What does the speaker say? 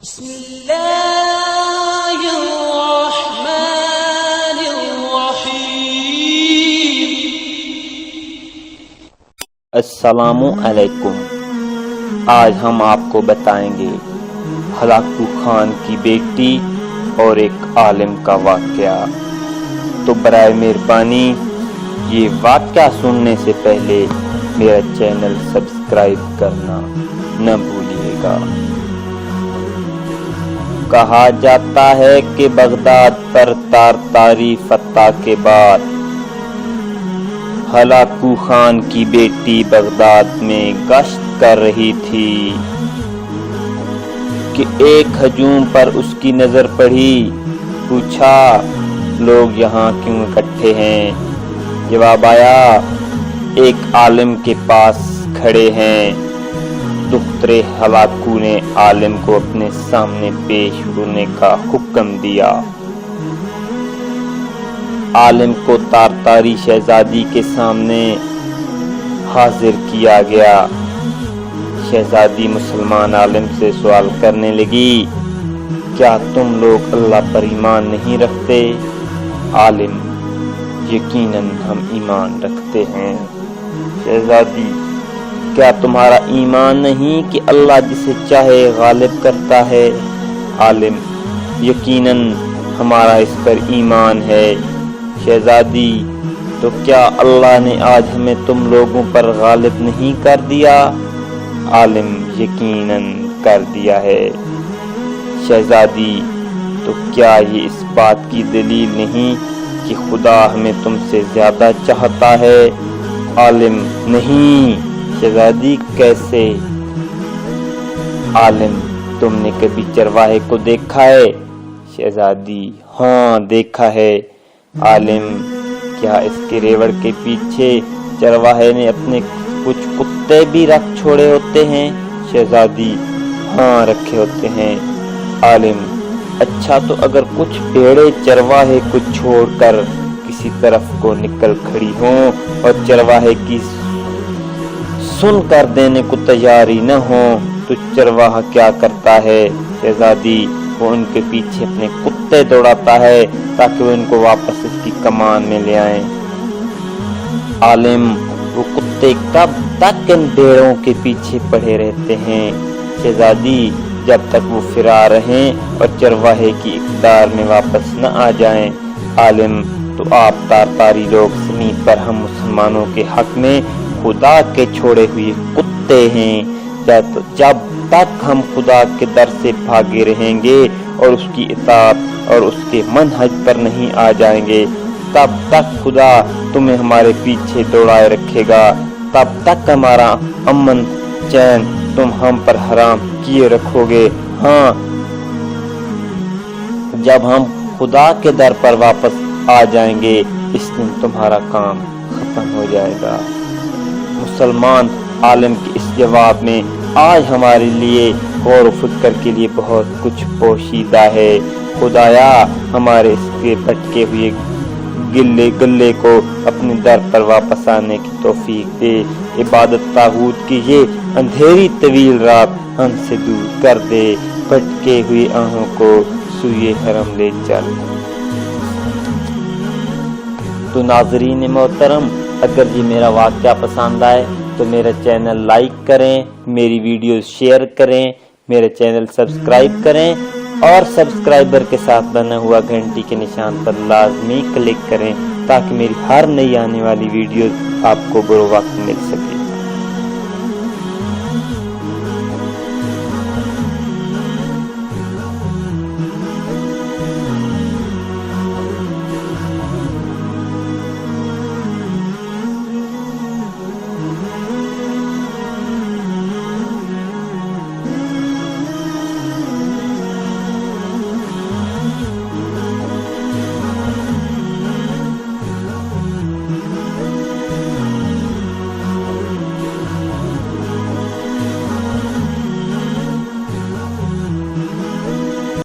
بسم اللہ الرحمن الرحیم۔ السلام علیکم۔ آج ہم آپ کو بتائیں گے ہلاکو خان کی بیٹی اور ایک عالم کا واقعہ۔ تو برائے مہربانی یہ واقعہ سننے سے پہلے میرا چینل سبسکرائب کرنا نہ بھولیے گا۔ کہا جاتا ہے کہ بغداد پر تارتاری فتح کے بعد ہلاکو خان کی بیٹی بغداد میں گشت کر رہی تھی کہ ایک ہجوم پر اس کی نظر پڑی۔ پوچھا، لوگ یہاں کیوں اکٹھے ہیں؟ جواب آیا، ایک عالم کے پاس کھڑے ہیں۔ دختر ہلاکو نے عالم کو اپنے سامنے پیش ہونے کا حکم دیا۔ عالم کو تارتاری شہزادی کے سامنے حاضر کیا گیا۔ شہزادی مسلمان عالم سے سوال کرنے لگی، کیا تم لوگ اللہ پر ایمان نہیں رکھتے؟ عالم، یقیناً ہم ایمان رکھتے ہیں۔ شہزادی، کیا تمہارا ایمان نہیں کہ اللہ جسے چاہے غالب کرتا ہے؟ عالم، یقیناً ہمارا اس پر ایمان ہے۔ شہزادی، تو کیا اللہ نے آج ہمیں تم لوگوں پر غالب نہیں کر دیا؟ عالم، یقیناً کر دیا ہے۔ شہزادی، تو کیا یہ اس بات کی دلیل نہیں کہ خدا ہمیں تم سے زیادہ چاہتا ہے؟ عالم، نہیں۔ شہزادی، کیسے؟ عالم، تم نے کبھی چرواہے کو دیکھا ہے؟ شہزادی، ہاں دیکھا ہے۔ عالم، کیا اس کے ریوڑ کے پیچھے چرواہے نے اپنے کچھ کتے بھی رکھ چھوڑے ہوتے ہیں؟ شہزادی، ہاں رکھے ہوتے ہیں۔ عالم، اچھا، تو اگر کچھ بھیڑیں چرواہے کو چھوڑ کر کسی طرف کو نکل کھڑی ہوں اور چرواہے کی سن کر دینے کو تیاری نہ ہوں تو چرواہا کیا کرتا ہے؟ شہزادی، وہ ان کے پیچھے اپنے کتے دوڑاتا ہے تاکہ وہ ان کو واپس اس کی کمان میں لے آئیں۔ عالم، وہ کتے کب تک ان بھیڑوں کے پیچھے پڑے رہتے ہیں؟ شہزادی، جب تک وہ فرار رہیں اور چرواہے کی اقتدار میں واپس نہ آ جائیں۔ عالم، تو آپ تارتاری لوگ زمین پر ہم مسلمانوں کے حق میں خدا کے چھوڑے ہوئے کتے ہیں۔ جب تک ہم خدا کے در سے بھاگے رہیں گے اور اس کی اطاعت اور اس کے منہج پر نہیں آ جائیں گے، تب تک خدا تمہیں ہمارے پیچھے دوڑائے رکھے گا۔ تب تک ہمارا امن چین تم ہم پر حرام کیے رکھو گے۔ ہاں، جب ہم خدا کے در پر واپس آ جائیں گے اس دن تمہارا کام ختم ہو جائے گا۔ مسلمان عالم کے اس جواب میں آج ہمارے لیے غور و فکر کے لیے بہت کچھ پوشیدہ ہے۔ خدایا، ہمارے اس کے بھٹکے ہوئے گلے کو اپنے در پر واپس آنے کی توفیق دے۔ عبادت طاغوت کی یہ اندھیری طویل رات ہم سے دور کر دے۔ بھٹکے ہوئے آہوں کو سوئے حرم لے چل۔ تو ناظرین محترم، اگر یہ میرا واقعہ پسند آئے تو میرا چینل لائک کریں، میری ویڈیوز شیئر کریں، میرا چینل سبسکرائب کریں اور سبسکرائبر کے ساتھ بنا ہوا گھنٹی کے نشان پر لازمی کلک کریں تاکہ میری ہر نئی آنے والی ویڈیوز آپ کو بروقت مل سکے۔